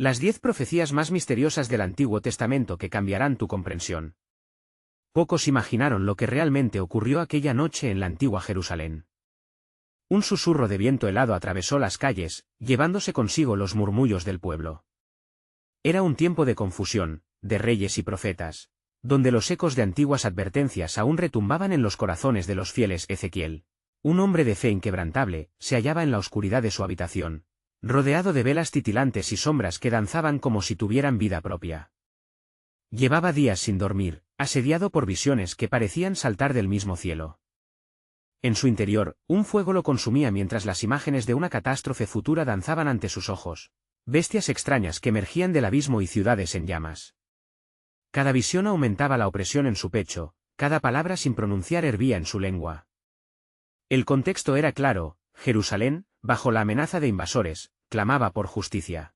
Las 10 profecías más misteriosas del Antiguo Testamento que cambiarán tu comprensión. Pocos imaginaron lo que realmente ocurrió aquella noche en la antigua Jerusalén. Un susurro de viento helado atravesó las calles, llevándose consigo los murmullos del pueblo. Era un tiempo de confusión, de reyes y profetas, donde los ecos de antiguas advertencias aún retumbaban en los corazones de los fieles. Ezequiel, un hombre de fe inquebrantable, se hallaba en la oscuridad de su habitación, rodeado de velas titilantes y sombras que danzaban como si tuvieran vida propia. Llevaba días sin dormir, asediado por visiones que parecían saltar del mismo cielo. En su interior, un fuego lo consumía mientras las imágenes de una catástrofe futura danzaban ante sus ojos, bestias extrañas que emergían del abismo y ciudades en llamas. Cada visión aumentaba la opresión en su pecho, cada palabra sin pronunciar hervía en su lengua. El contexto era claro: Jerusalén, bajo la amenaza de invasores, clamaba por justicia.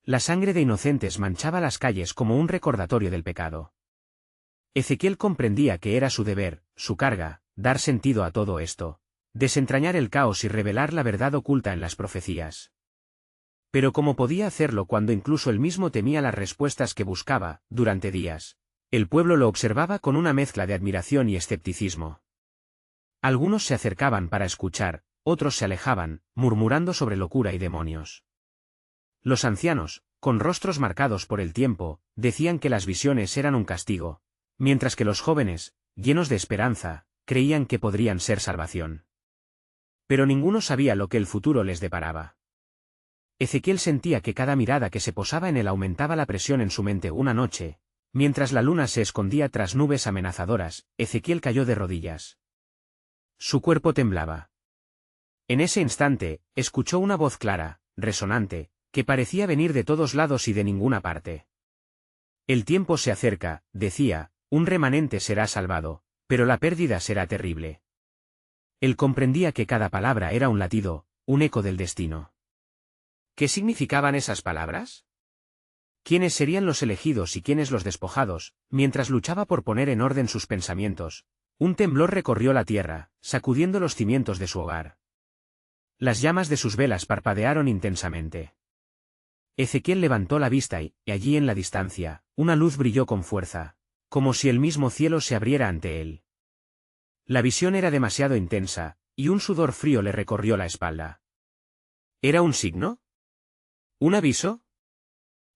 La sangre de inocentes manchaba las calles como un recordatorio del pecado. Ezequiel comprendía que era su deber, su carga, dar sentido a todo esto, desentrañar el caos y revelar la verdad oculta en las profecías. Pero ¿cómo podía hacerlo cuando incluso él mismo temía las respuestas que buscaba? Durante días, el pueblo lo observaba con una mezcla de admiración y escepticismo. Algunos se acercaban para escuchar, otros se alejaban, murmurando sobre locura y demonios. Los ancianos, con rostros marcados por el tiempo, decían que las visiones eran un castigo, mientras que los jóvenes, llenos de esperanza, creían que podrían ser salvación. Pero ninguno sabía lo que el futuro les deparaba. Ezequiel sentía que cada mirada que se posaba en él aumentaba la presión en su mente. Una noche, mientras la luna se escondía tras nubes amenazadoras, Ezequiel cayó de rodillas. Su cuerpo temblaba. En ese instante, escuchó una voz clara, resonante, que parecía venir de todos lados y de ninguna parte. El tiempo se acerca, decía, un remanente será salvado, pero la pérdida será terrible. Él comprendía que cada palabra era un latido, un eco del destino. ¿Qué significaban esas palabras? ¿Quiénes serían los elegidos y quiénes los despojados? Mientras luchaba por poner en orden sus pensamientos, un temblor recorrió la tierra, sacudiendo los cimientos de su hogar. Las llamas de sus velas parpadearon intensamente. Ezequiel levantó la vista y, allí en la distancia, una luz brilló con fuerza, como si el mismo cielo se abriera ante él. La visión era demasiado intensa, y un sudor frío le recorrió la espalda. ¿Era un signo? ¿Un aviso?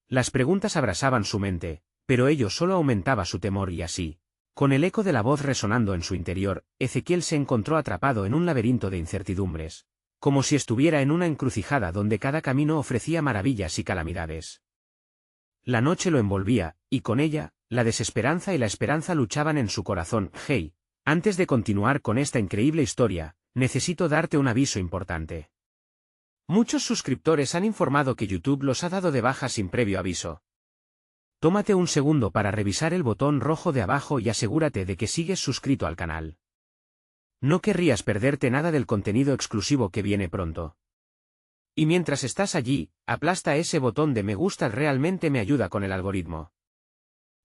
Las preguntas abrasaban su mente, pero ello solo aumentaba su temor y así, con el eco de la voz resonando en su interior, Ezequiel se encontró atrapado en un laberinto de incertidumbres, como si estuviera en una encrucijada donde cada camino ofrecía maravillas y calamidades. La noche lo envolvía, y con ella, la desesperanza y la esperanza luchaban en su corazón. Hey, antes de continuar con esta increíble historia, necesito darte un aviso importante. Muchos suscriptores han informado que YouTube los ha dado de baja sin previo aviso. Tómate un segundo para revisar el botón rojo de abajo y asegúrate de que sigues suscrito al canal. No querrías perderte nada del contenido exclusivo que viene pronto. Y mientras estás allí, aplasta ese botón de me gusta, realmente me ayuda con el algoritmo.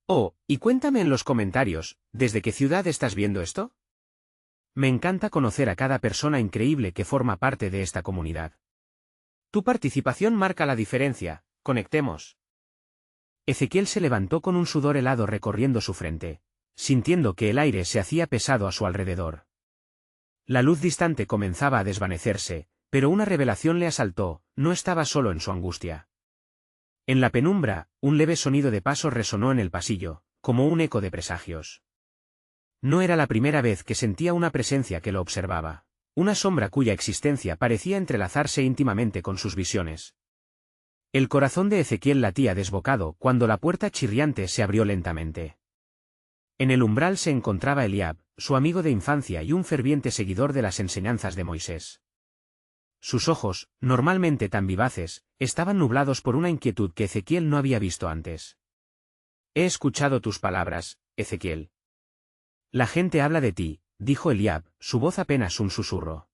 Oh, y cuéntame en los comentarios, ¿desde qué ciudad estás viendo esto? Me encanta conocer a cada persona increíble que forma parte de esta comunidad. Tu participación marca la diferencia, conectemos. Ezequiel se levantó con un sudor helado recorriendo su frente, sintiendo que el aire se hacía pesado a su alrededor. La luz distante comenzaba a desvanecerse, pero una revelación le asaltó: no estaba solo en su angustia. En la penumbra, un leve sonido de pasos resonó en el pasillo, como un eco de presagios. No era la primera vez que sentía una presencia que lo observaba, una sombra cuya existencia parecía entrelazarse íntimamente con sus visiones. El corazón de Ezequiel latía desbocado cuando la puerta chirriante se abrió lentamente. En el umbral se encontraba Eliab, su amigo de infancia y un ferviente seguidor de las enseñanzas de Moisés. Sus ojos, normalmente tan vivaces, estaban nublados por una inquietud que Ezequiel no había visto antes. He escuchado tus palabras, Ezequiel. La gente habla de ti, dijo Eliab, su voz apenas un susurro.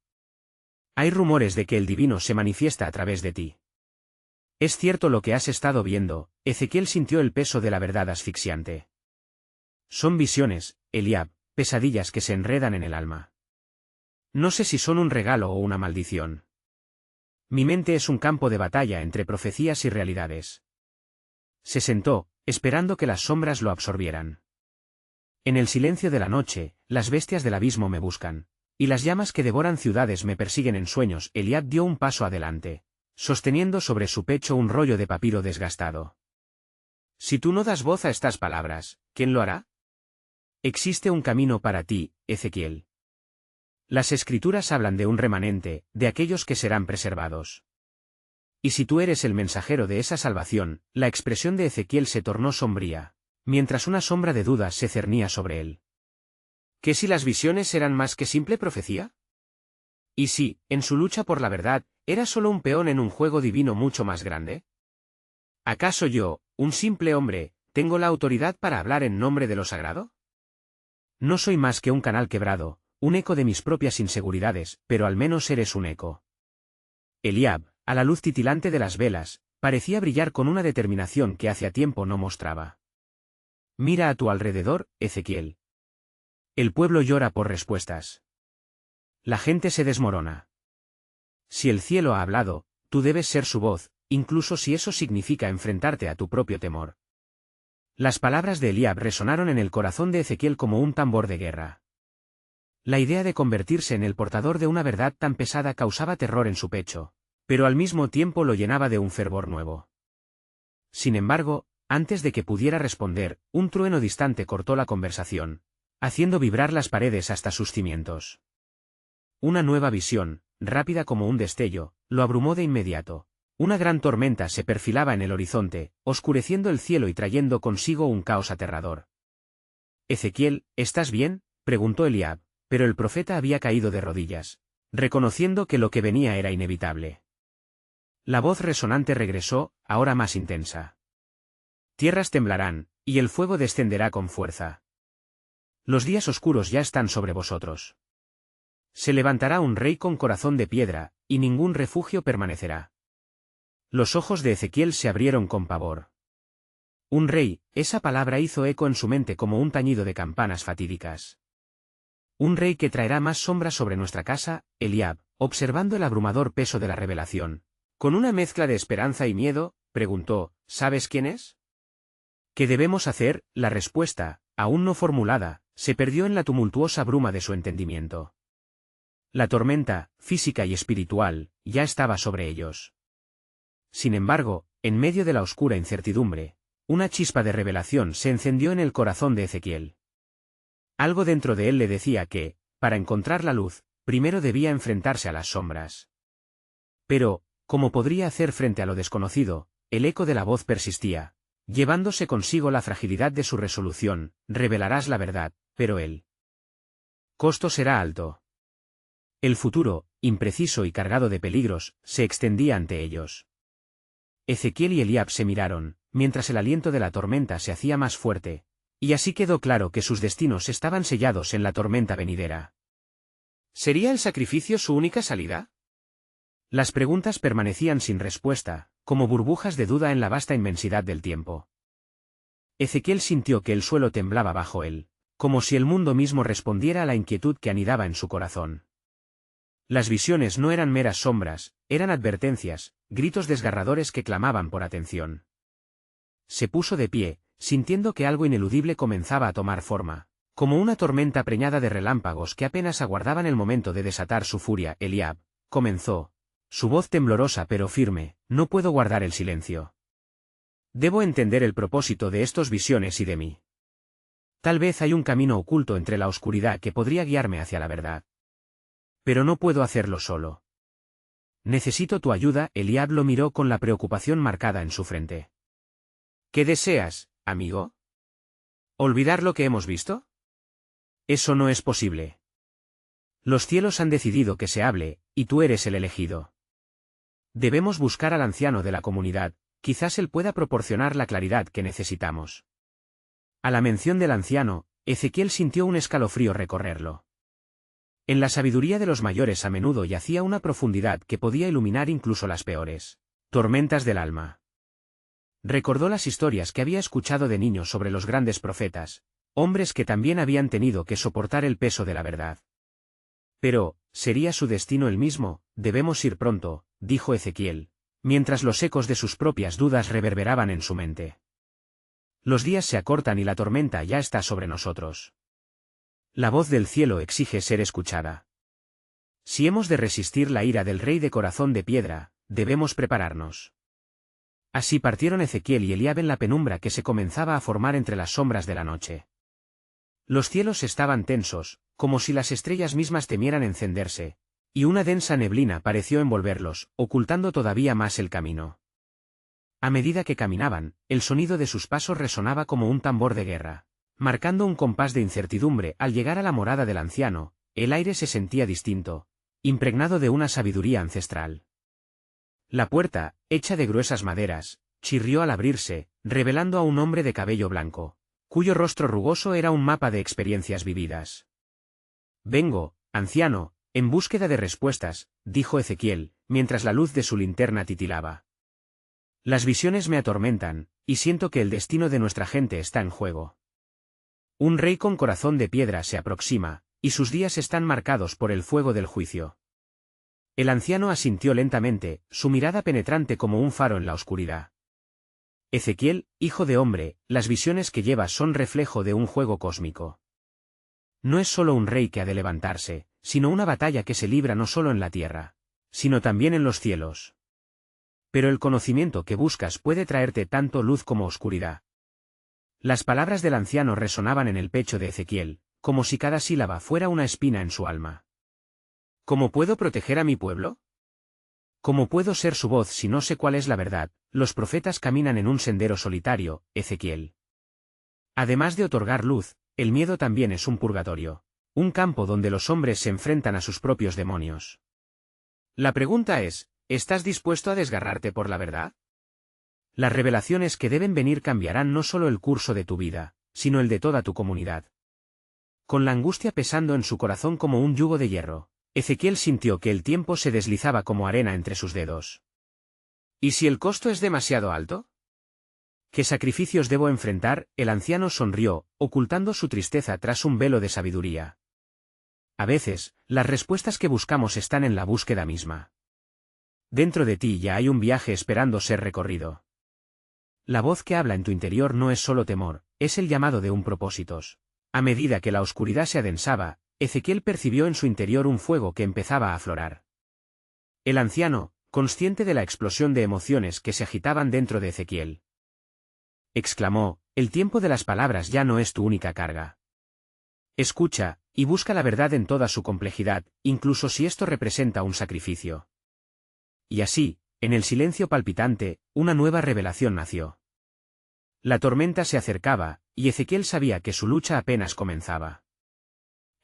Hay rumores de que el divino se manifiesta a través de ti. ¿Es cierto lo que has estado viendo? Ezequiel sintió el peso de la verdad asfixiante. Son visiones, Eliab, pesadillas que se enredan en el alma. No sé si son un regalo o una maldición. Mi mente es un campo de batalla entre profecías y realidades. Se sentó, esperando que las sombras lo absorbieran. En el silencio de la noche, las bestias del abismo me buscan, y las llamas que devoran ciudades me persiguen en sueños. Eliab dio un paso adelante, sosteniendo sobre su pecho un rollo de papiro desgastado. Si tú no das voz a estas palabras, ¿quién lo hará? Existe un camino para ti, Ezequiel. Las escrituras hablan de un remanente, de aquellos que serán preservados. Y si tú eres el mensajero de esa salvación, la expresión de Ezequiel se tornó sombría, mientras una sombra de dudas se cernía sobre él. ¿Qué si las visiones eran más que simple profecía? ¿Y si, en su lucha por la verdad, era solo un peón en un juego divino mucho más grande? ¿Acaso yo, un simple hombre, tengo la autoridad para hablar en nombre de lo sagrado? No soy más que un canal quebrado, un eco de mis propias inseguridades, pero al menos eres un eco. Eliab, a la luz titilante de las velas, parecía brillar con una determinación que hacía tiempo no mostraba. Mira a tu alrededor, Ezequiel. El pueblo llora por respuestas. La gente se desmorona. Si el cielo ha hablado, tú debes ser su voz, incluso si eso significa enfrentarte a tu propio temor. Las palabras de Eliab resonaron en el corazón de Ezequiel como un tambor de guerra. La idea de convertirse en el portador de una verdad tan pesada causaba terror en su pecho, pero al mismo tiempo lo llenaba de un fervor nuevo. Sin embargo, antes de que pudiera responder, un trueno distante cortó la conversación, haciendo vibrar las paredes hasta sus cimientos. Una nueva visión, rápida como un destello, lo abrumó de inmediato. Una gran tormenta se perfilaba en el horizonte, oscureciendo el cielo y trayendo consigo un caos aterrador. Ezequiel, ¿estás bien?, preguntó Eliab, pero el profeta había caído de rodillas, reconociendo que lo que venía era inevitable. La voz resonante regresó, ahora más intensa. Tierras temblarán, y el fuego descenderá con fuerza. Los días oscuros ya están sobre vosotros. Se levantará un rey con corazón de piedra, y ningún refugio permanecerá. Los ojos de Ezequiel se abrieron con pavor. Un rey, esa palabra hizo eco en su mente como un tañido de campanas fatídicas. Un rey que traerá más sombras sobre nuestra casa. Eliab, observando el abrumador peso de la revelación, con una mezcla de esperanza y miedo, preguntó, ¿sabes quién es? ¿Qué debemos hacer? La respuesta, aún no formulada, se perdió en la tumultuosa bruma de su entendimiento. La tormenta, física y espiritual, ya estaba sobre ellos. Sin embargo, en medio de la oscura incertidumbre, una chispa de revelación se encendió en el corazón de Ezequiel. Algo dentro de él le decía que, para encontrar la luz, primero debía enfrentarse a las sombras. Pero, ¿cómo podría hacer frente a lo desconocido? El eco de la voz persistía, llevándose consigo la fragilidad de su resolución: revelarás la verdad, pero el costo será alto. El futuro, impreciso y cargado de peligros, se extendía ante ellos. Ezequiel y Eliab se miraron, mientras el aliento de la tormenta se hacía más fuerte, y así quedó claro que sus destinos estaban sellados en la tormenta venidera. ¿Sería el sacrificio su única salida? Las preguntas permanecían sin respuesta, como burbujas de duda en la vasta inmensidad del tiempo. Ezequiel sintió que el suelo temblaba bajo él, como si el mundo mismo respondiera a la inquietud que anidaba en su corazón. Las visiones no eran meras sombras, eran advertencias, gritos desgarradores que clamaban por atención. Se puso de pie, sintiendo que algo ineludible comenzaba a tomar forma, como una tormenta preñada de relámpagos que apenas aguardaban el momento de desatar su furia. Eliab, comenzó, su voz temblorosa pero firme, no puedo guardar el silencio. Debo entender el propósito de estas visiones y de mí. Tal vez hay un camino oculto entre la oscuridad que podría guiarme hacia la verdad. Pero no puedo hacerlo solo. Necesito tu ayuda. Eliab lo miró con la preocupación marcada en su frente. ¿Qué deseas, amigo? ¿Olvidar lo que hemos visto? Eso no es posible. Los cielos han decidido que se hable, y tú eres el elegido. Debemos buscar al anciano de la comunidad, quizás él pueda proporcionar la claridad que necesitamos. A la mención del anciano, Ezequiel sintió un escalofrío recorrerlo. En la sabiduría de los mayores a menudo yacía una profundidad que podía iluminar incluso las peores tormentas del alma. Recordó las historias que había escuchado de niño sobre los grandes profetas, hombres que también habían tenido que soportar el peso de la verdad. Pero, ¿sería su destino el mismo? Debemos ir pronto, dijo Ezequiel, mientras los ecos de sus propias dudas reverberaban en su mente. Los días se acortan y la tormenta ya está sobre nosotros. La voz del cielo exige ser escuchada. Si hemos de resistir la ira del rey de corazón de piedra, debemos prepararnos. Así partieron Ezequiel y Eliab en la penumbra que se comenzaba a formar entre las sombras de la noche. Los cielos estaban tensos, como si las estrellas mismas temieran encenderse, y una densa neblina pareció envolverlos, ocultando todavía más el camino. A medida que caminaban, el sonido de sus pasos resonaba como un tambor de guerra, marcando un compás de incertidumbre. Al llegar a la morada del anciano, el aire se sentía distinto, impregnado de una sabiduría ancestral. La puerta, hecha de gruesas maderas, chirrió al abrirse, revelando a un hombre de cabello blanco, cuyo rostro rugoso era un mapa de experiencias vividas. «Vengo, anciano, en búsqueda de respuestas», dijo Ezequiel, mientras la luz de su linterna titilaba. «Las visiones me atormentan, y siento que el destino de nuestra gente está en juego. Un rey con corazón de piedra se aproxima, y sus días están marcados por el fuego del juicio». El anciano asintió lentamente, su mirada penetrante como un faro en la oscuridad. «Ezequiel, hijo de hombre, las visiones que llevas son reflejo de un juego cósmico. No es solo un rey que ha de levantarse, sino una batalla que se libra no solo en la tierra, sino también en los cielos. Pero el conocimiento que buscas puede traerte tanto luz como oscuridad». Las palabras del anciano resonaban en el pecho de Ezequiel, como si cada sílaba fuera una espina en su alma. ¿Cómo puedo proteger a mi pueblo? ¿Cómo puedo ser su voz si no sé cuál es la verdad? Los profetas caminan en un sendero solitario, Ezequiel. Además de otorgar luz, el miedo también es un purgatorio, un campo donde los hombres se enfrentan a sus propios demonios. La pregunta es, ¿estás dispuesto a desgarrarte por la verdad? Las revelaciones que deben venir cambiarán no solo el curso de tu vida, sino el de toda tu comunidad. Con la angustia pesando en su corazón como un yugo de hierro, Ezequiel sintió que el tiempo se deslizaba como arena entre sus dedos. ¿Y si el costo es demasiado alto? ¿Qué sacrificios debo enfrentar? El anciano sonrió, ocultando su tristeza tras un velo de sabiduría. A veces, las respuestas que buscamos están en la búsqueda misma. Dentro de ti ya hay un viaje esperando ser recorrido. La voz que habla en tu interior no es solo temor, es el llamado de un propósito. A medida que la oscuridad se adensaba, Ezequiel percibió en su interior un fuego que empezaba a aflorar. El anciano, consciente de la explosión de emociones que se agitaban dentro de Ezequiel, exclamó: «El tiempo de las palabras ya no es tu única carga. Escucha, y busca la verdad en toda su complejidad, incluso si esto representa un sacrificio». Y así, en el silencio palpitante, una nueva revelación nació. La tormenta se acercaba, y Ezequiel sabía que su lucha apenas comenzaba.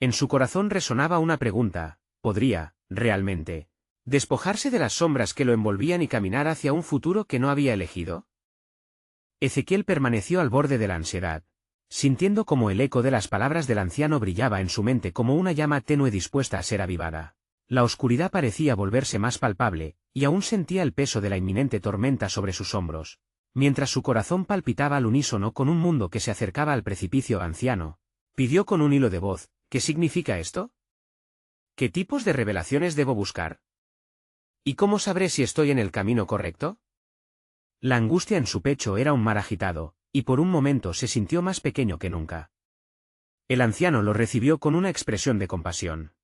En su corazón resonaba una pregunta: ¿podría, realmente, despojarse de las sombras que lo envolvían y caminar hacia un futuro que no había elegido? Ezequiel permaneció al borde de la ansiedad, sintiendo como el eco de las palabras del anciano brillaba en su mente como una llama tenue dispuesta a ser avivada. La oscuridad parecía volverse más palpable, y aún sentía el peso de la inminente tormenta sobre sus hombros, mientras su corazón palpitaba al unísono con un mundo que se acercaba al precipicio. Anciano, pidió con un hilo de voz: ¿qué significa esto? ¿Qué tipos de revelaciones debo buscar? ¿Y cómo sabré si estoy en el camino correcto? La angustia en su pecho era un mar agitado, y por un momento se sintió más pequeño que nunca. El anciano lo recibió con una expresión de compasión.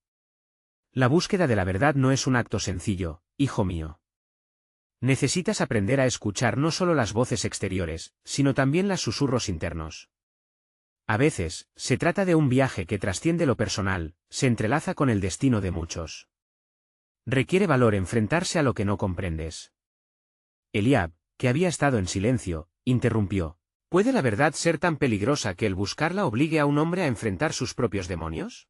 La búsqueda de la verdad no es un acto sencillo, hijo mío. Necesitas aprender a escuchar no solo las voces exteriores, sino también los susurros internos. A veces, se trata de un viaje que trasciende lo personal, se entrelaza con el destino de muchos. Requiere valor enfrentarse a lo que no comprendes. Eliab, que había estado en silencio, interrumpió: ¿puede la verdad ser tan peligrosa que el buscarla obligue a un hombre a enfrentar sus propios demonios?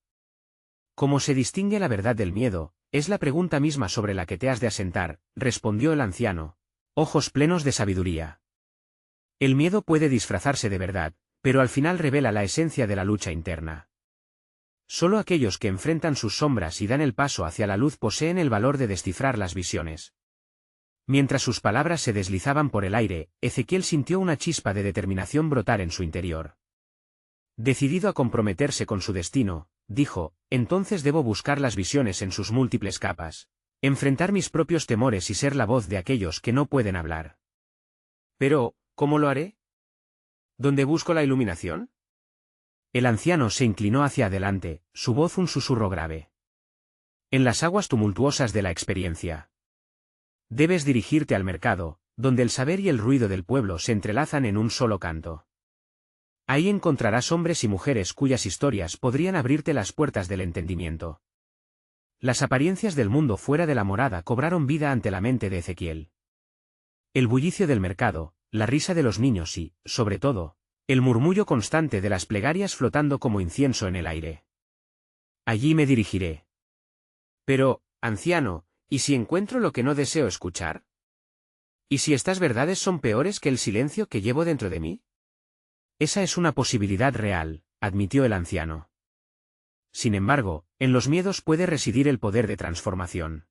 ¿Cómo se distingue la verdad del miedo? Es la pregunta misma sobre la que te has de asentar, respondió el anciano, ojos plenos de sabiduría. El miedo puede disfrazarse de verdad, pero al final revela la esencia de la lucha interna. Solo aquellos que enfrentan sus sombras y dan el paso hacia la luz poseen el valor de descifrar las visiones. Mientras sus palabras se deslizaban por el aire, Ezequiel sintió una chispa de determinación brotar en su interior. Decidido a comprometerse con su destino, dijo: entonces debo buscar las visiones en sus múltiples capas, Enfrentar mis propios temores y ser la voz de aquellos que no pueden hablar. Pero, ¿cómo lo haré? ¿Dónde busco la iluminación? El anciano se inclinó hacia adelante, su voz un susurro grave. En las aguas tumultuosas de la experiencia. Debes dirigirte al mercado, donde el saber y el ruido del pueblo se entrelazan en un solo canto. Ahí encontrarás hombres y mujeres cuyas historias podrían abrirte las puertas del entendimiento. Las apariencias del mundo fuera de la morada cobraron vida ante la mente de Ezequiel. El bullicio del mercado, la risa de los niños y, sobre todo, el murmullo constante de las plegarias flotando como incienso en el aire. Allí me dirigiré. Pero, anciano, ¿y si encuentro lo que no deseo escuchar? ¿Y si estas verdades son peores que el silencio que llevo dentro de mí? Esa es una posibilidad real, admitió el anciano. Sin embargo, en los miedos puede residir el poder de transformación.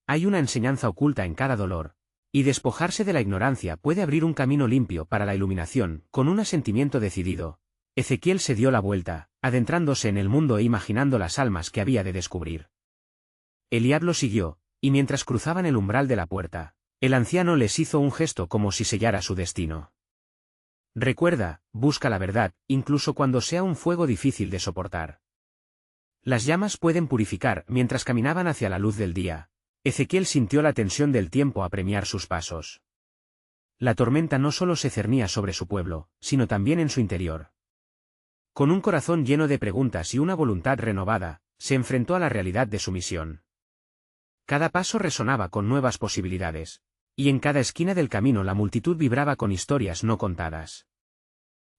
Hay una enseñanza oculta en cada dolor, y despojarse de la ignorancia puede abrir un camino limpio para la iluminación. Con un asentimiento decidido, Ezequiel se dio la vuelta, adentrándose en el mundo e imaginando las almas que había de descubrir. Eliab lo siguió, y mientras cruzaban el umbral de la puerta, el anciano les hizo un gesto como si sellara su destino. Recuerda, busca la verdad, incluso cuando sea un fuego difícil de soportar. Las llamas pueden purificar. Mientras caminaban hacia la luz del día, Ezequiel sintió la tensión del tiempo apremiar sus pasos. La tormenta no solo se cernía sobre su pueblo, sino también en su interior. Con un corazón lleno de preguntas y una voluntad renovada, se enfrentó a la realidad de su misión. Cada paso resonaba con nuevas posibilidades, y en cada esquina del camino la multitud vibraba con historias no contadas.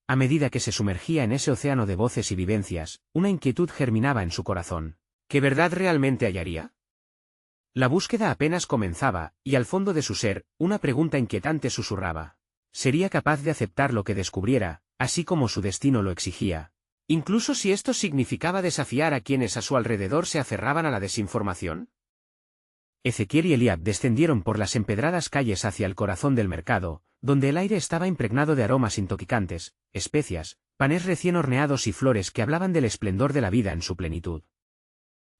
A medida que se sumergía en ese océano de voces y vivencias, una inquietud germinaba en su corazón. ¿Qué verdad realmente hallaría? La búsqueda apenas comenzaba, y al fondo de su ser, una pregunta inquietante susurraba. ¿Sería capaz de aceptar lo que descubriera, así como su destino lo exigía? Incluso si esto significaba desafiar a quienes a su alrededor se aferraban a la desinformación. Ezequiel y Eliab descendieron por las empedradas calles hacia el corazón del mercado, donde el aire estaba impregnado de aromas intoxicantes, especias, panes recién horneados y flores que hablaban del esplendor de la vida en su plenitud.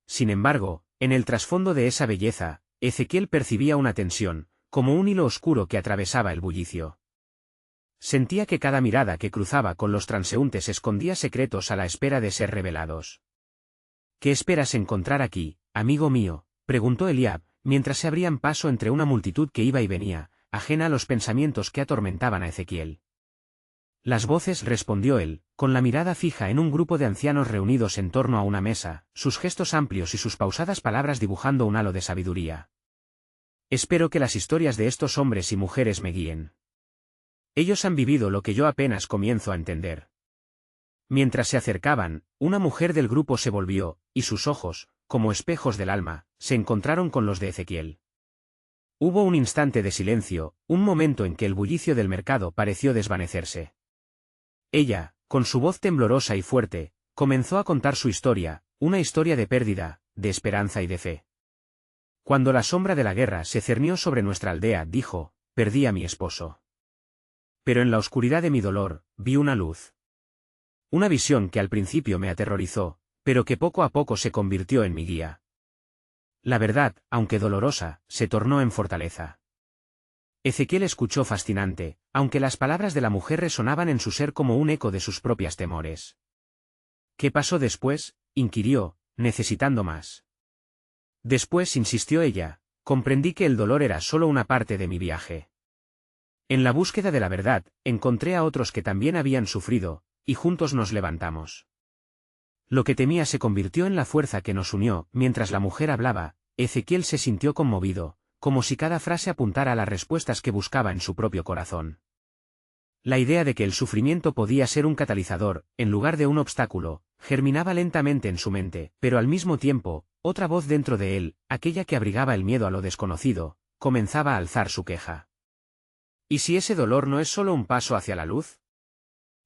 Sin embargo, en el trasfondo de esa belleza, Ezequiel percibía una tensión, como un hilo oscuro que atravesaba el bullicio. Sentía que cada mirada que cruzaba con los transeúntes escondía secretos a la espera de ser revelados. ¿Qué esperas encontrar aquí, amigo mío?, preguntó Eliab, mientras se abrían paso entre una multitud que iba y venía, ajena a los pensamientos que atormentaban a Ezequiel. Las voces, respondió él, con la mirada fija en un grupo de ancianos reunidos en torno a una mesa, sus gestos amplios y sus pausadas palabras dibujando un halo de sabiduría. Espero que las historias de estos hombres y mujeres me guíen. Ellos han vivido lo que yo apenas comienzo a entender. Mientras se acercaban, una mujer del grupo se volvió, y sus ojos, como espejos del alma, se encontraron con los de Ezequiel. Hubo un instante de silencio, un momento en que el bullicio del mercado pareció desvanecerse. Ella, con su voz temblorosa y fuerte, comenzó a contar su historia, una historia de pérdida, de esperanza y de fe. Cuando la sombra de la guerra se cernió sobre nuestra aldea, dijo, perdí a mi esposo. Pero en la oscuridad de mi dolor, vi una luz. Una visión que al principio me aterrorizó, pero que poco a poco se convirtió en mi guía. La verdad, aunque dolorosa, se tornó en fortaleza. Ezequiel escuchó fascinante, aunque las palabras de la mujer resonaban en su ser como un eco de sus propios temores. ¿Qué pasó después?, inquirió, necesitando más. Después, insistió ella, comprendí que el dolor era solo una parte de mi viaje. En la búsqueda de la verdad, encontré a otros que también habían sufrido, y juntos nos levantamos. Lo que temía se convirtió en la fuerza que nos unió. Mientras la mujer hablaba, Ezequiel se sintió conmovido, como si cada frase apuntara a las respuestas que buscaba en su propio corazón. La idea de que el sufrimiento podía ser un catalizador, en lugar de un obstáculo, germinaba lentamente en su mente, pero al mismo tiempo, otra voz dentro de él, aquella que abrigaba el miedo a lo desconocido, comenzaba a alzar su queja. ¿Y si ese dolor no es solo un paso hacia la luz?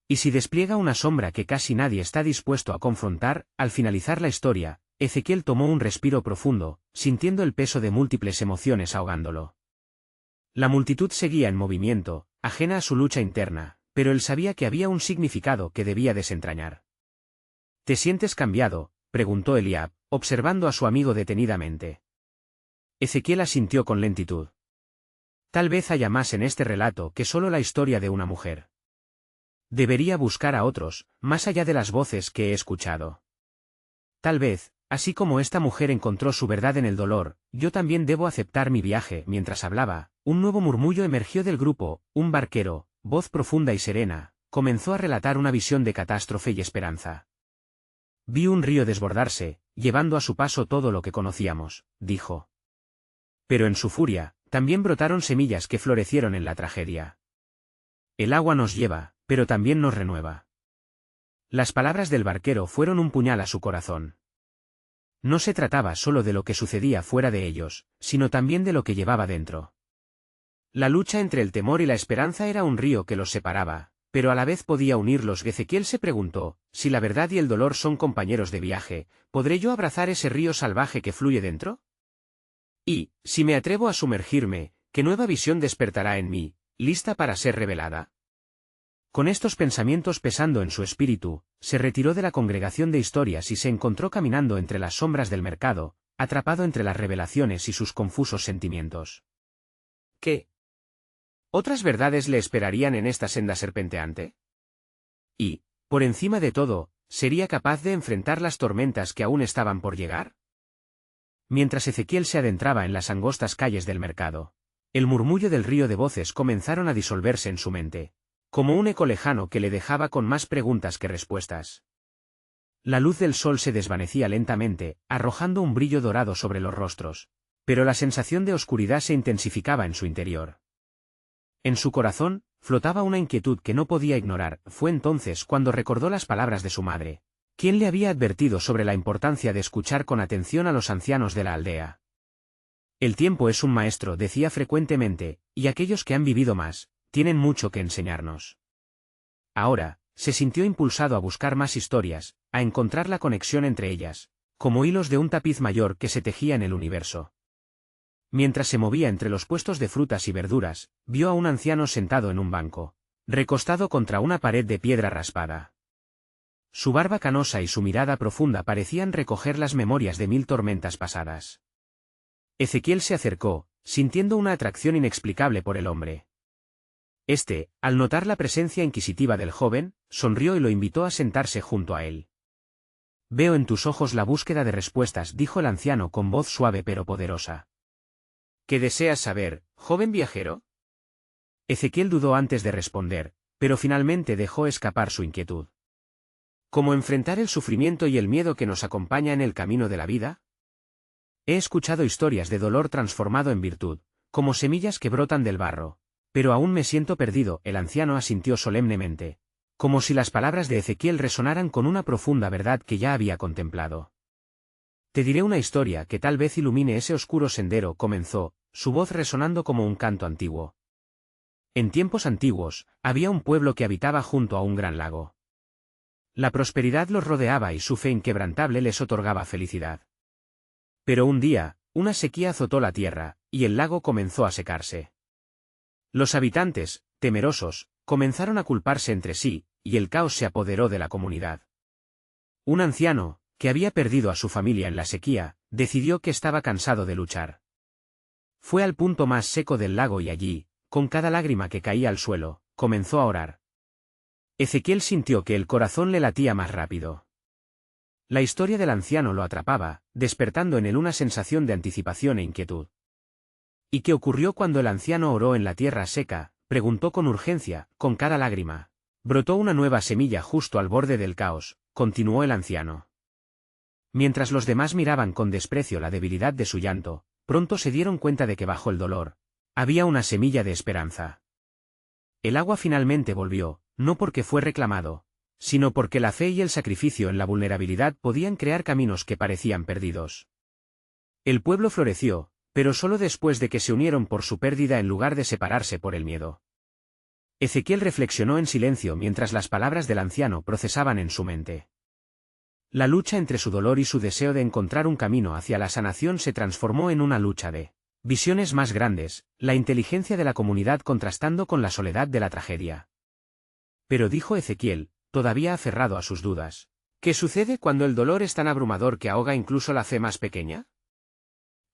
¿Y si despliega una sombra que casi nadie está dispuesto a confrontar? Al finalizar la historia, Ezequiel tomó un respiro profundo, sintiendo el peso de múltiples emociones ahogándolo. La multitud seguía en movimiento, ajena a su lucha interna, pero él sabía que había un significado que debía desentrañar. ¿Te sientes cambiado?, preguntó Eliab, observando a su amigo detenidamente. Ezequiel asintió con lentitud. Tal vez haya más en este relato que solo la historia de una mujer. Debería buscar a otros, más allá de las voces que he escuchado. Tal vez, así como esta mujer encontró su verdad en el dolor, yo también debo aceptar mi viaje. Mientras hablaba, un nuevo murmullo emergió del grupo, un barquero, voz profunda y serena, comenzó a relatar una visión de catástrofe y esperanza. Vi un río desbordarse, llevando a su paso todo lo que conocíamos, dijo. Pero en su furia, también brotaron semillas que florecieron en la tragedia. El agua nos lleva, pero también nos renueva. Las palabras del barquero fueron un puñal a su corazón. No se trataba solo de lo que sucedía fuera de ellos, sino también de lo que llevaba dentro. La lucha entre el temor y la esperanza era un río que los separaba, pero a la vez podía unirlos. Ezequiel se preguntó, si la verdad y el dolor son compañeros de viaje, ¿podré yo abrazar ese río salvaje que fluye dentro? Y, si me atrevo a sumergirme, ¿qué nueva visión despertará en mí, lista para ser revelada? Con estos pensamientos pesando en su espíritu, se retiró de la congregación de historias y se encontró caminando entre las sombras del mercado, atrapado entre las revelaciones y sus confusos sentimientos. ¿Qué otras verdades le esperarían en esta senda serpenteante? Y, por encima de todo, ¿sería capaz de enfrentar las tormentas que aún estaban por llegar? Mientras Ezequiel se adentraba en las angostas calles del mercado, el murmullo del río de voces comenzaron a disolverse en su mente, como un eco lejano que le dejaba con más preguntas que respuestas. La luz del sol se desvanecía lentamente, arrojando un brillo dorado sobre los rostros, pero la sensación de oscuridad se intensificaba en su interior. En su corazón, flotaba una inquietud que no podía ignorar. Fue entonces cuando recordó las palabras de su madre, quien le había advertido sobre la importancia de escuchar con atención a los ancianos de la aldea. El tiempo es un maestro, decía frecuentemente, y aquellos que han vivido más, tienen mucho que enseñarnos. Ahora, se sintió impulsado a buscar más historias, a encontrar la conexión entre ellas, como hilos de un tapiz mayor que se tejía en el universo. Mientras se movía entre los puestos de frutas y verduras, vio a un anciano sentado en un banco, recostado contra una pared de piedra raspada. Su barba canosa y su mirada profunda parecían recoger las memorias de 1000 tormentas pasadas. Ezequiel se acercó, sintiendo una atracción inexplicable por el hombre. Este, al notar la presencia inquisitiva del joven, sonrió y lo invitó a sentarse junto a él. Veo en tus ojos la búsqueda de respuestas, dijo el anciano con voz suave pero poderosa. ¿Qué deseas saber, joven viajero? Ezequiel dudó antes de responder, pero finalmente dejó escapar su inquietud. ¿Cómo enfrentar el sufrimiento y el miedo que nos acompaña en el camino de la vida? He escuchado historias de dolor transformado en virtud, como semillas que brotan del barro, pero aún me siento perdido. El anciano asintió solemnemente, como si las palabras de Ezequiel resonaran con una profunda verdad que ya había contemplado. Te diré una historia que tal vez ilumine ese oscuro sendero, comenzó, su voz resonando como un canto antiguo. En tiempos antiguos, había un pueblo que habitaba junto a un gran lago. La prosperidad los rodeaba y su fe inquebrantable les otorgaba felicidad. Pero un día, una sequía azotó la tierra, y el lago comenzó a secarse. Los habitantes, temerosos, comenzaron a culparse entre sí, y el caos se apoderó de la comunidad. Un anciano, que había perdido a su familia en la sequía, decidió que estaba cansado de luchar. Fue al punto más seco del lago y allí, con cada lágrima que caía al suelo, comenzó a orar. Ezequiel sintió que el corazón le latía más rápido. La historia del anciano lo atrapaba, despertando en él una sensación de anticipación e inquietud. ¿Y qué ocurrió cuando el anciano oró en la tierra seca? Preguntó con urgencia, con cada lágrima. Brotó una nueva semilla justo al borde del caos, continuó el anciano. Mientras los demás miraban con desprecio la debilidad de su llanto, pronto se dieron cuenta de que bajo el dolor había una semilla de esperanza. El agua finalmente volvió, no porque fue reclamado, sino porque la fe y el sacrificio en la vulnerabilidad podían crear caminos que parecían perdidos. El pueblo floreció, pero solo después de que se unieron por su pérdida en lugar de separarse por el miedo. Ezequiel reflexionó en silencio mientras las palabras del anciano procesaban en su mente. La lucha entre su dolor y su deseo de encontrar un camino hacia la sanación se transformó en una lucha de visiones más grandes, la inteligencia de la comunidad contrastando con la soledad de la tragedia. Pero dijo Ezequiel, todavía aferrado a sus dudas, ¿qué sucede cuando el dolor es tan abrumador que ahoga incluso la fe más pequeña?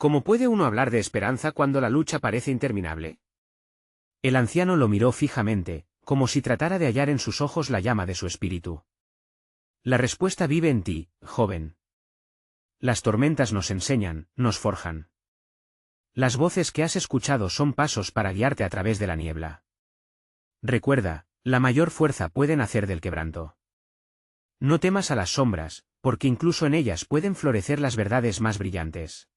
¿Cómo puede uno hablar de esperanza cuando la lucha parece interminable? El anciano lo miró fijamente, como si tratara de hallar en sus ojos la llama de su espíritu. La respuesta vive en ti, joven. Las tormentas nos enseñan, nos forjan. Las voces que has escuchado son pasos para guiarte a través de la niebla. Recuerda, la mayor fuerza puede nacer del quebranto. No temas a las sombras, porque incluso en ellas pueden florecer las verdades más brillantes.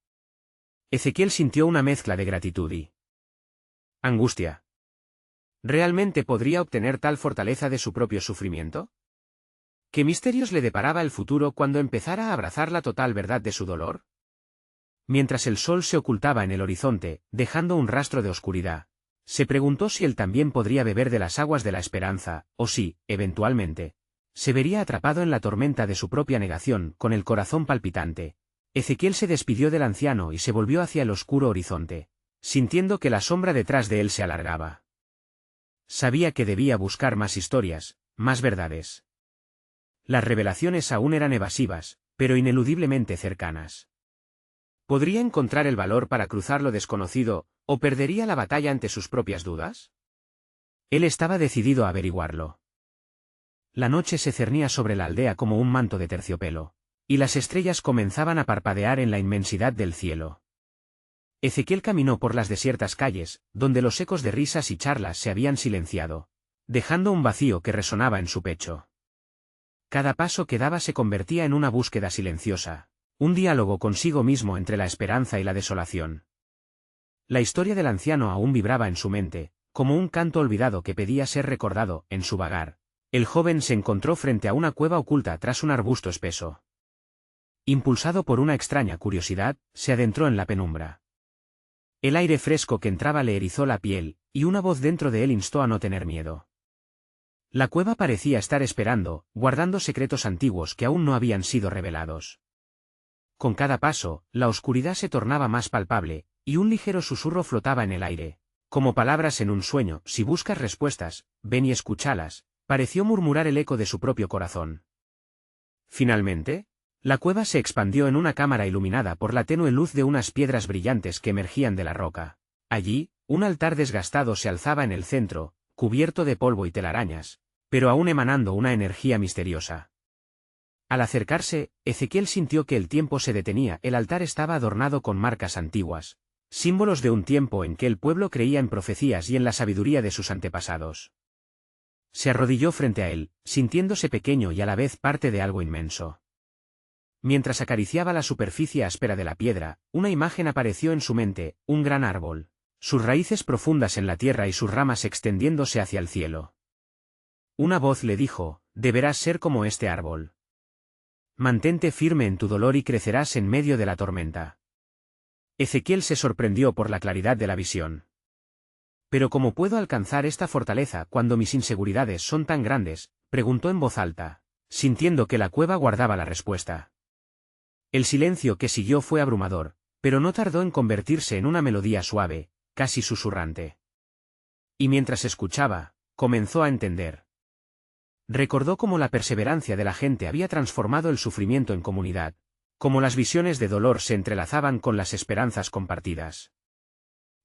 Ezequiel sintió una mezcla de gratitud y angustia. ¿Realmente podría obtener tal fortaleza de su propio sufrimiento? ¿Qué misterios le deparaba el futuro cuando empezara a abrazar la total verdad de su dolor? Mientras el sol se ocultaba en el horizonte, dejando un rastro de oscuridad, se preguntó si él también podría beber de las aguas de la esperanza, o si, eventualmente, se vería atrapado en la tormenta de su propia negación, con el corazón palpitante. Ezequiel se despidió del anciano y se volvió hacia el oscuro horizonte, sintiendo que la sombra detrás de él se alargaba. Sabía que debía buscar más historias, más verdades. Las revelaciones aún eran evasivas, pero ineludiblemente cercanas. ¿Podría encontrar el valor para cruzar lo desconocido, o perdería la batalla ante sus propias dudas? Él estaba decidido a averiguarlo. La noche se cernía sobre la aldea como un manto de terciopelo, y las estrellas comenzaban a parpadear en la inmensidad del cielo. Ezequiel caminó por las desiertas calles, donde los ecos de risas y charlas se habían silenciado, dejando un vacío que resonaba en su pecho. Cada paso que daba se convertía en una búsqueda silenciosa, un diálogo consigo mismo entre la esperanza y la desolación. La historia del anciano aún vibraba en su mente, como un canto olvidado que pedía ser recordado. En su vagar, el joven se encontró frente a una cueva oculta tras un arbusto espeso. Impulsado por una extraña curiosidad, se adentró en la penumbra. El aire fresco que entraba le erizó la piel, y una voz dentro de él instó a no tener miedo. La cueva parecía estar esperando, guardando secretos antiguos que aún no habían sido revelados. Con cada paso, la oscuridad se tornaba más palpable, y un ligero susurro flotaba en el aire, como palabras en un sueño. Si buscas respuestas, ven y escúchalas, pareció murmurar el eco de su propio corazón. Finalmente, la cueva se expandió en una cámara iluminada por la tenue luz de unas piedras brillantes que emergían de la roca. Allí, un altar desgastado se alzaba en el centro, cubierto de polvo y telarañas, pero aún emanando una energía misteriosa. Al acercarse, Ezequiel sintió que el tiempo se detenía. El altar estaba adornado con marcas antiguas, símbolos de un tiempo en que el pueblo creía en profecías y en la sabiduría de sus antepasados. Se arrodilló frente a él, sintiéndose pequeño y a la vez parte de algo inmenso. Mientras acariciaba la superficie áspera de la piedra, una imagen apareció en su mente: un gran árbol, sus raíces profundas en la tierra y sus ramas extendiéndose hacia el cielo. Una voz le dijo: deberás ser como este árbol. Mantente firme en tu dolor y crecerás en medio de la tormenta. Ezequiel se sorprendió por la claridad de la visión. ¿Pero cómo puedo alcanzar esta fortaleza cuando mis inseguridades son tan grandes?, preguntó en voz alta, sintiendo que la cueva guardaba la respuesta. El silencio que siguió fue abrumador, pero no tardó en convertirse en una melodía suave, casi susurrante. Y mientras escuchaba, comenzó a entender. Recordó cómo la perseverancia de la gente había transformado el sufrimiento en comunidad, cómo las visiones de dolor se entrelazaban con las esperanzas compartidas.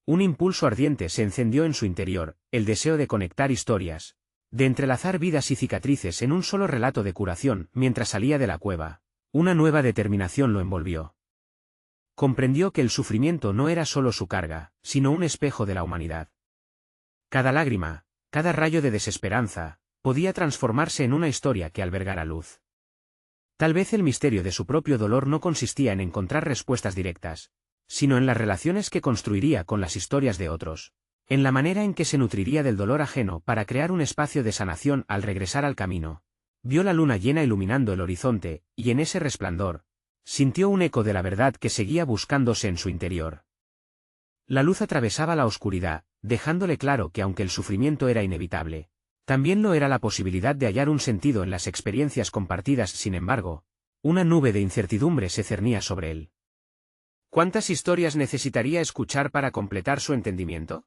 Un impulso ardiente se encendió en su interior, el deseo de conectar historias, de entrelazar vidas y cicatrices en un solo relato de curación. Mientras salía de la cueva, una nueva determinación lo envolvió. Comprendió que el sufrimiento no era solo su carga, sino un espejo de la humanidad. Cada lágrima, cada rayo de desesperanza, podía transformarse en una historia que albergara luz. Tal vez el misterio de su propio dolor no consistía en encontrar respuestas directas, sino en las relaciones que construiría con las historias de otros, en la manera en que se nutriría del dolor ajeno para crear un espacio de sanación. Al regresar al camino, vio la luna llena iluminando el horizonte, y en ese resplandor, sintió un eco de la verdad que seguía buscándose en su interior. La luz atravesaba la oscuridad, dejándole claro que aunque el sufrimiento era inevitable, también lo era la posibilidad de hallar un sentido en las experiencias compartidas. Sin embargo, una nube de incertidumbre se cernía sobre él. ¿Cuántas historias necesitaría escuchar para completar su entendimiento?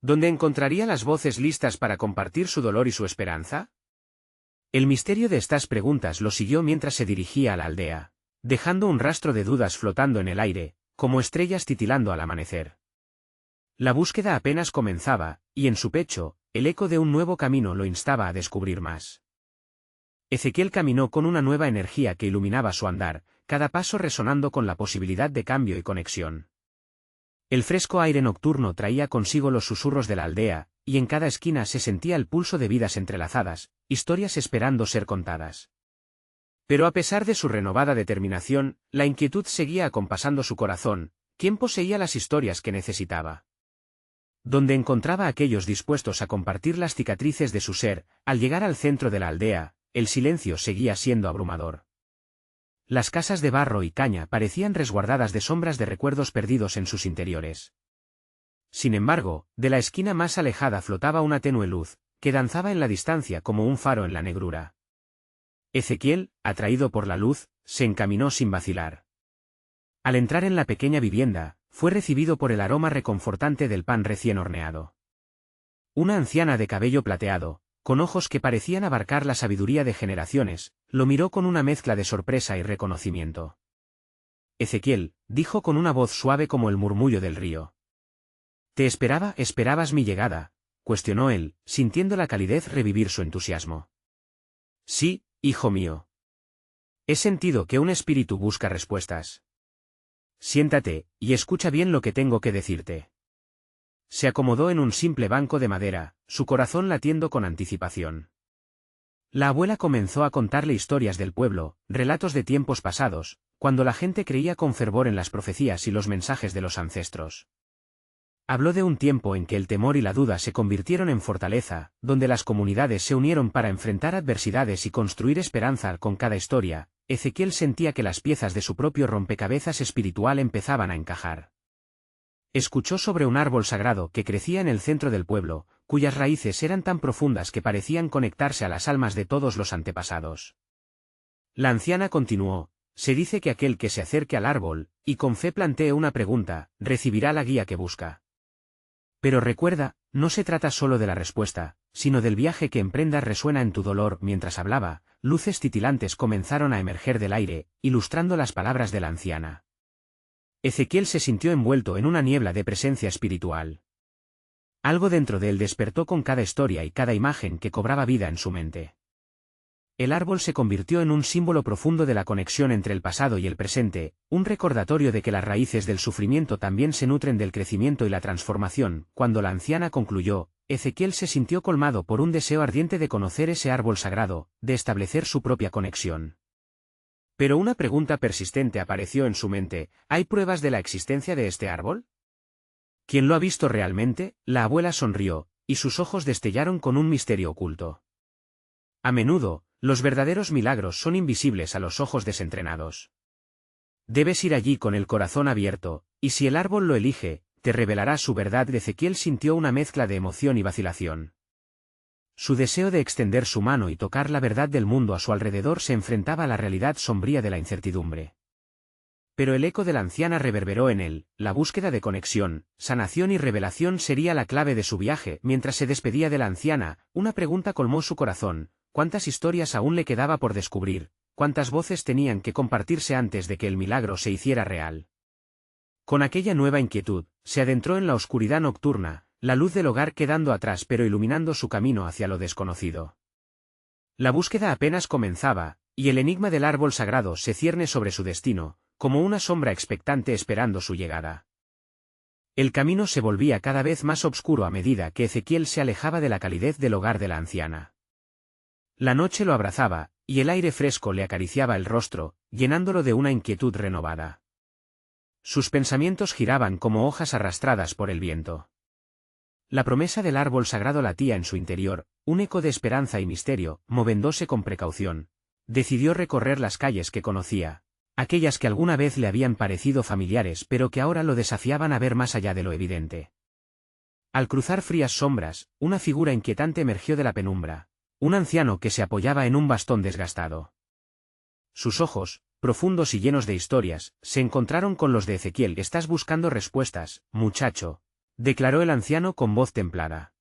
¿Dónde encontraría las voces listas para compartir su dolor y su esperanza? El misterio de estas preguntas lo siguió mientras se dirigía a la aldea, dejando un rastro de dudas flotando en el aire, como estrellas titilando al amanecer. La búsqueda apenas comenzaba, y en su pecho, el eco de un nuevo camino lo instaba a descubrir más. Ezequiel caminó con una nueva energía que iluminaba su andar, cada paso resonando con la posibilidad de cambio y conexión. El fresco aire nocturno traía consigo los susurros de la aldea, y en cada esquina se sentía el pulso de vidas entrelazadas, historias esperando ser contadas. Pero a pesar de su renovada determinación, la inquietud seguía acompasando su corazón. ¿Quién poseía las historias que necesitaba? Donde encontraba a aquellos dispuestos a compartir las cicatrices de su ser? Al llegar al centro de la aldea, el silencio seguía siendo abrumador. Las casas de barro y caña parecían resguardadas de sombras de recuerdos perdidos en sus interiores. Sin embargo, de la esquina más alejada flotaba una tenue luz, que danzaba en la distancia como un faro en la negrura. Ezequiel, atraído por la luz, se encaminó sin vacilar. Al entrar en la pequeña vivienda, fue recibido por el aroma reconfortante del pan recién horneado. Una anciana de cabello plateado, con ojos que parecían abarcar la sabiduría de generaciones, lo miró con una mezcla de sorpresa y reconocimiento. Ezequiel, dijo con una voz suave como el murmullo del río. «¿Te esperabas mi llegada?», cuestionó él, sintiendo la calidez revivir su entusiasmo. «Sí, hijo mío. He sentido que un espíritu busca respuestas. Siéntate, y escucha bien lo que tengo que decirte». Se acomodó en un simple banco de madera, su corazón latiendo con anticipación. La abuela comenzó a contarle historias del pueblo, relatos de tiempos pasados, cuando la gente creía con fervor en las profecías y los mensajes de los ancestros. Habló de un tiempo en que el temor y la duda se convirtieron en fortaleza, donde las comunidades se unieron para enfrentar adversidades y construir esperanza. Con cada historia, Ezequiel sentía que las piezas de su propio rompecabezas espiritual empezaban a encajar. Escuchó sobre un árbol sagrado que crecía en el centro del pueblo, cuyas raíces eran tan profundas que parecían conectarse a las almas de todos los antepasados. La anciana continuó: «Se dice que aquel que se acerque al árbol, y con fe plantee una pregunta, recibirá la guía que busca. Pero recuerda, no se trata solo de la respuesta, sino del viaje que emprendas». Resuena en tu dolor. Mientras hablaba, luces titilantes comenzaron a emerger del aire, ilustrando las palabras de la anciana. Ezequiel se sintió envuelto en una niebla de presencia espiritual. Algo dentro de él despertó con cada historia y cada imagen que cobraba vida en su mente. El árbol se convirtió en un símbolo profundo de la conexión entre el pasado y el presente, un recordatorio de que las raíces del sufrimiento también se nutren del crecimiento y la transformación. Cuando la anciana concluyó, Ezequiel se sintió colmado por un deseo ardiente de conocer ese árbol sagrado, de establecer su propia conexión. Pero una pregunta persistente apareció en su mente: ¿hay pruebas de la existencia de este árbol? ¿Quién lo ha visto realmente? La abuela sonrió, y sus ojos destellaron con un misterio oculto. A menudo, los verdaderos milagros son invisibles a los ojos desentrenados. Debes ir allí con el corazón abierto, y si el árbol lo elige, te revelará su verdad. Ezequiel sintió una mezcla de emoción y vacilación. Su deseo de extender su mano y tocar la verdad del mundo a su alrededor se enfrentaba a la realidad sombría de la incertidumbre. Pero el eco de la anciana reverberó en él: la búsqueda de conexión, sanación y revelación sería la clave de su viaje. Mientras se despedía de la anciana, una pregunta colmó su corazón: ¿cuántas historias aún le quedaba por descubrir? ¿Cuántas voces tenían que compartirse antes de que el milagro se hiciera real? Con aquella nueva inquietud, se adentró en la oscuridad nocturna, la luz del hogar quedando atrás pero iluminando su camino hacia lo desconocido. La búsqueda apenas comenzaba, y el enigma del árbol sagrado se cierne sobre su destino, como una sombra expectante esperando su llegada. El camino se volvía cada vez más oscuro a medida que Ezequiel se alejaba de la calidez del hogar de la anciana. La noche lo abrazaba, y el aire fresco le acariciaba el rostro, llenándolo de una inquietud renovada. Sus pensamientos giraban como hojas arrastradas por el viento. La promesa del árbol sagrado latía en su interior, un eco de esperanza y misterio. Moviéndose con precaución, decidió recorrer las calles que conocía, aquellas que alguna vez le habían parecido familiares pero que ahora lo desafiaban a ver más allá de lo evidente. Al cruzar frías sombras, una figura inquietante emergió de la penumbra, un anciano que se apoyaba en un bastón desgastado. Sus ojos, profundos y llenos de historias, se encontraron con los de Ezequiel. «Estás buscando respuestas, muchacho», declaró el anciano con voz templada.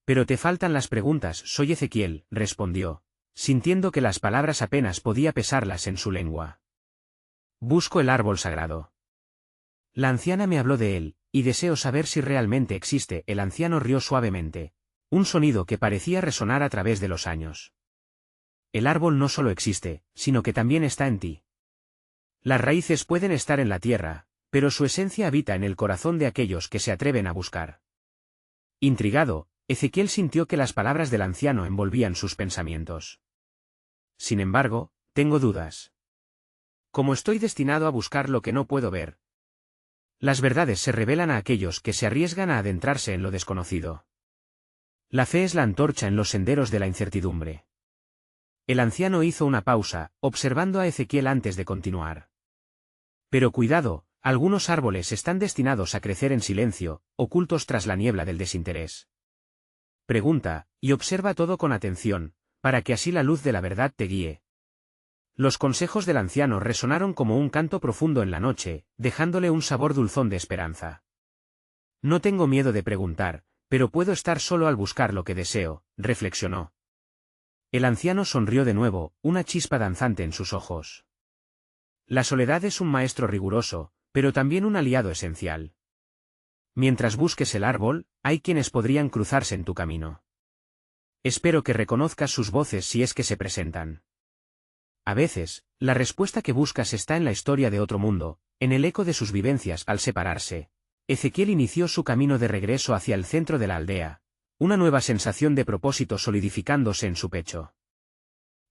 «Pero te faltan las preguntas». «Soy Ezequiel», respondió, sintiendo que las palabras apenas podía pesarlas en su lengua. «Busco el árbol sagrado». La anciana me habló de él, y deseo saber si realmente existe. El anciano rió suavemente. Un sonido que parecía resonar a través de los años. El árbol no solo existe, sino que también está en ti. Las raíces pueden estar en la tierra, pero su esencia habita en el corazón de aquellos que se atreven a buscar. Intrigado, Ezequiel sintió que las palabras del anciano envolvían sus pensamientos. Sin embargo, tengo dudas. ¿Cómo estoy destinado a buscar lo que no puedo ver? Las verdades se revelan a aquellos que se arriesgan a adentrarse en lo desconocido. La fe es la antorcha en los senderos de la incertidumbre. El anciano hizo una pausa, observando a Ezequiel antes de continuar. Pero cuidado, algunos árboles están destinados a crecer en silencio, ocultos tras la niebla del desinterés. Pregunta, y observa todo con atención, para que así la luz de la verdad te guíe. Los consejos del anciano resonaron como un canto profundo en la noche, dejándole un sabor dulzón de esperanza. No tengo miedo de preguntar, pero puedo estar solo al buscar lo que deseo, reflexionó. El anciano sonrió de nuevo, una chispa danzante en sus ojos. La soledad es un maestro riguroso, pero también un aliado esencial. Mientras busques el árbol, hay quienes podrían cruzarse en tu camino. Espero que reconozcas sus voces si es que se presentan. A veces, la respuesta que buscas está en la historia de otro mundo, en el eco de sus vivencias. Al separarse, Ezequiel inició su camino de regreso hacia el centro de la aldea, una nueva sensación de propósito solidificándose en su pecho.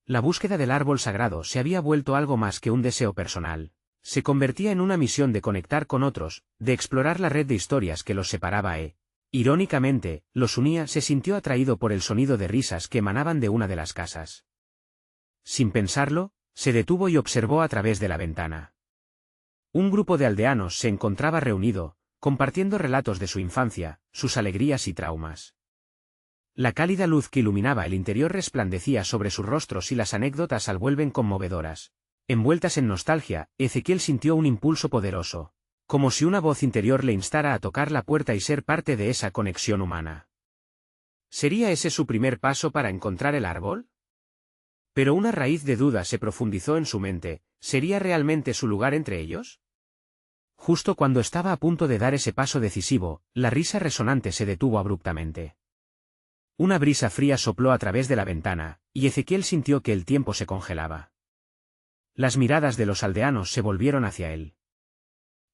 La búsqueda del árbol sagrado se había vuelto algo más que un deseo personal. Se convertía en una misión de conectar con otros, de explorar la red de historias que los separaba irónicamente, los unía. Se sintió atraído por el sonido de risas que emanaban de una de las casas. Sin pensarlo, se detuvo y observó a través de la ventana. Un grupo de aldeanos se encontraba reunido, compartiendo relatos de su infancia, sus alegrías y traumas. La cálida luz que iluminaba el interior resplandecía sobre sus rostros y las anécdotas al vuelven conmovedoras. Envueltas en nostalgia, Ezequiel sintió un impulso poderoso, como si una voz interior le instara a tocar la puerta y ser parte de esa conexión humana. ¿Sería ese su primer paso para encontrar el árbol? Pero una raíz de duda se profundizó en su mente. ¿Sería realmente su lugar entre ellos? Justo cuando estaba a punto de dar ese paso decisivo, la risa resonante se detuvo abruptamente. Una brisa fría sopló a través de la ventana, y Ezequiel sintió que el tiempo se congelaba. Las miradas de los aldeanos se volvieron hacia él.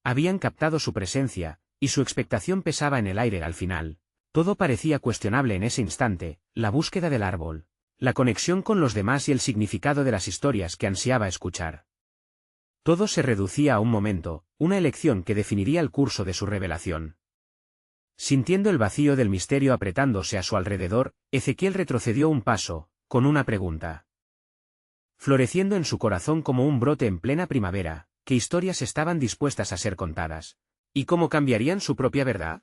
Habían captado su presencia, y su expectación pesaba en el aire al final. Todo parecía cuestionable en ese instante: la búsqueda del árbol, la conexión con los demás y el significado de las historias que ansiaba escuchar. Todo se reducía a un momento, una elección que definiría el curso de su revelación. Sintiendo el vacío del misterio apretándose a su alrededor, Ezequiel retrocedió un paso, con una pregunta. Floreciendo en su corazón como un brote en plena primavera, ¿qué historias estaban dispuestas a ser contadas? ¿Y cómo cambiarían su propia verdad?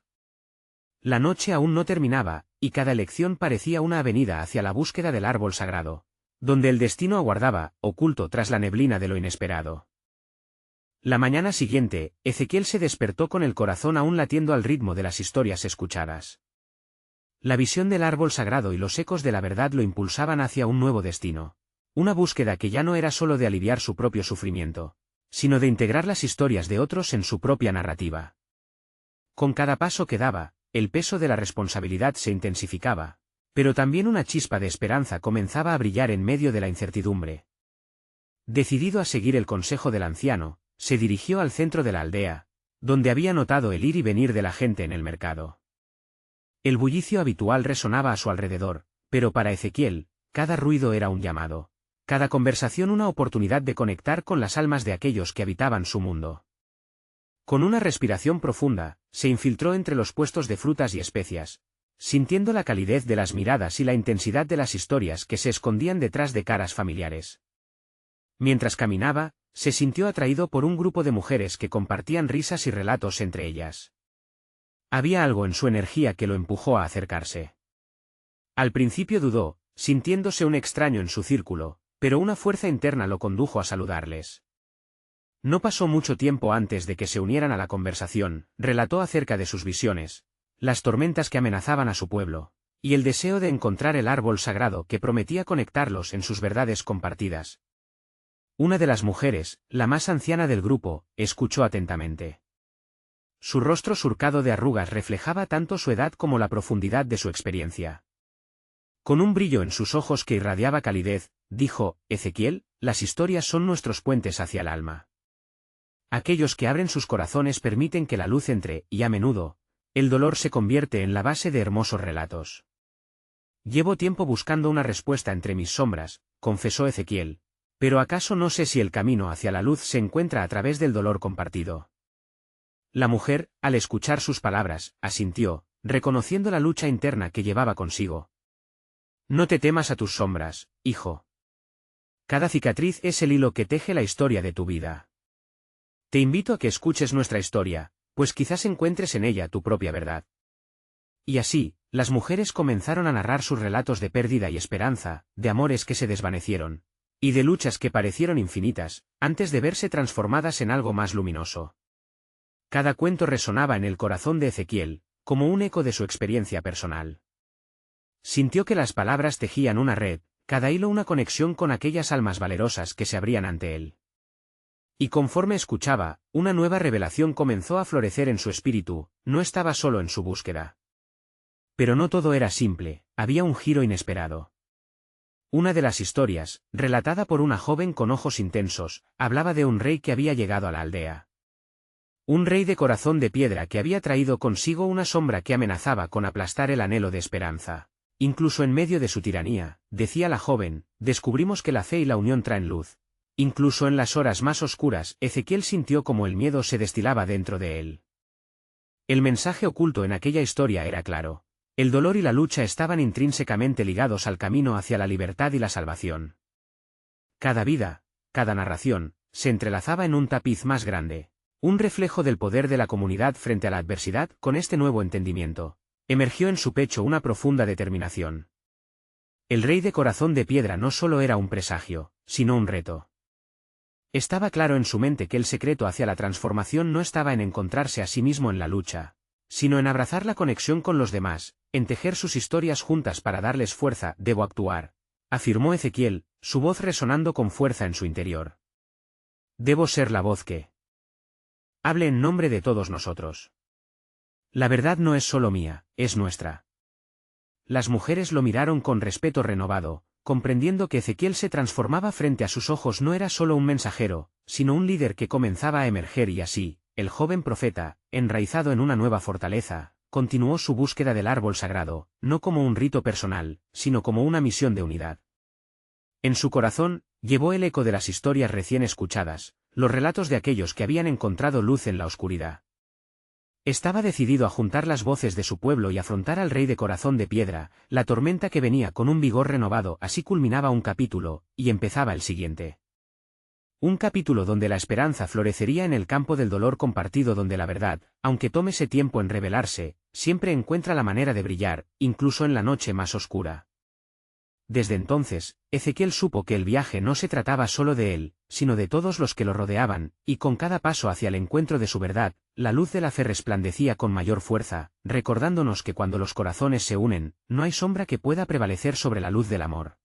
La noche aún no terminaba, y cada elección parecía una avenida hacia la búsqueda del árbol sagrado, donde el destino aguardaba, oculto tras la neblina de lo inesperado. La mañana siguiente, Ezequiel se despertó con el corazón aún latiendo al ritmo de las historias escuchadas. La visión del árbol sagrado y los ecos de la verdad lo impulsaban hacia un nuevo destino. Una búsqueda que ya no era solo de aliviar su propio sufrimiento, sino de integrar las historias de otros en su propia narrativa. Con cada paso que daba, el peso de la responsabilidad se intensificaba, pero también una chispa de esperanza comenzaba a brillar en medio de la incertidumbre. Decidido a seguir el consejo del anciano, se dirigió al centro de la aldea, donde había notado el ir y venir de la gente en el mercado. El bullicio habitual resonaba a su alrededor, pero para Ezequiel, cada ruido era un llamado. Cada conversación una oportunidad de conectar con las almas de aquellos que habitaban su mundo. Con una respiración profunda, se infiltró entre los puestos de frutas y especias, sintiendo la calidez de las miradas y la intensidad de las historias que se escondían detrás de caras familiares. Mientras caminaba, se sintió atraído por un grupo de mujeres que compartían risas y relatos entre ellas. Había algo en su energía que lo empujó a acercarse. Al principio dudó, sintiéndose un extraño en su círculo, pero una fuerza interna lo condujo a saludarles. No pasó mucho tiempo antes de que se unieran a la conversación. Relató acerca de sus visiones, las tormentas que amenazaban a su pueblo, y el deseo de encontrar el árbol sagrado que prometía conectarlos en sus verdades compartidas. Una de las mujeres, la más anciana del grupo, escuchó atentamente. Su rostro surcado de arrugas reflejaba tanto su edad como la profundidad de su experiencia. Con un brillo en sus ojos que irradiaba calidez, dijo: Ezequiel, las historias son nuestros puentes hacia el alma. Aquellos que abren sus corazones permiten que la luz entre, y a menudo, el dolor se convierte en la base de hermosos relatos. Llevo tiempo buscando una respuesta entre mis sombras, confesó Ezequiel, pero ¿acaso no sé si el camino hacia la luz se encuentra a través del dolor compartido? La mujer, al escuchar sus palabras, asintió, reconociendo la lucha interna que llevaba consigo. No te temas a tus sombras, hijo. Cada cicatriz es el hilo que teje la historia de tu vida. Te invito a que escuches nuestra historia, pues quizás encuentres en ella tu propia verdad. Y así, las mujeres comenzaron a narrar sus relatos de pérdida y esperanza, de amores que se desvanecieron, y de luchas que parecieron infinitas, antes de verse transformadas en algo más luminoso. Cada cuento resonaba en el corazón de Ezequiel, como un eco de su experiencia personal. Sintió que las palabras tejían una red, cada hilo una conexión con aquellas almas valerosas que se abrían ante él. Y conforme escuchaba, una nueva revelación comenzó a florecer en su espíritu, no estaba solo en su búsqueda. Pero no todo era simple, había un giro inesperado. Una de las historias, relatada por una joven con ojos intensos, hablaba de un rey que había llegado a la aldea. Un rey de corazón de piedra que había traído consigo una sombra que amenazaba con aplastar el anhelo de esperanza. Incluso en medio de su tiranía, decía la joven, descubrimos que la fe y la unión traen luz. Incluso en las horas más oscuras, Ezequiel sintió como el miedo se destilaba dentro de él. El mensaje oculto en aquella historia era claro. El dolor y la lucha estaban intrínsecamente ligados al camino hacia la libertad y la salvación. Cada vida, cada narración, se entrelazaba en un tapiz más grande, un reflejo del poder de la comunidad frente a la adversidad. Con este nuevo entendimiento, emergió en su pecho una profunda determinación. El rey de corazón de piedra no solo era un presagio, sino un reto. Estaba claro en su mente que el secreto hacia la transformación no estaba en encontrarse a sí mismo en la lucha, sino en abrazar la conexión con los demás, en tejer sus historias juntas para darles fuerza. Debo actuar, afirmó Ezequiel, su voz resonando con fuerza en su interior. Debo ser la voz que hable en nombre de todos nosotros. La verdad no es solo mía, es nuestra. Las mujeres lo miraron con respeto renovado, comprendiendo que Ezequiel se transformaba frente a sus ojos no era solo un mensajero, sino un líder que comenzaba a emerger y así, el joven profeta, enraizado en una nueva fortaleza, continuó su búsqueda del árbol sagrado, no como un rito personal, sino como una misión de unidad. En su corazón, llevó el eco de las historias recién escuchadas, los relatos de aquellos que habían encontrado luz en la oscuridad. Estaba decidido a juntar las voces de su pueblo y afrontar al rey de corazón de piedra, la tormenta que venía con un vigor renovado. Así culminaba un capítulo, y empezaba el siguiente. Un capítulo donde la esperanza florecería en el campo del dolor compartido, donde la verdad, aunque tómese tiempo en revelarse, siempre encuentra la manera de brillar, incluso en la noche más oscura. Desde entonces, Ezequiel supo que el viaje no se trataba solo de él, sino de todos los que lo rodeaban, y con cada paso hacia el encuentro de su verdad, la luz de la fe resplandecía con mayor fuerza, recordándonos que cuando los corazones se unen, no hay sombra que pueda prevalecer sobre la luz del amor.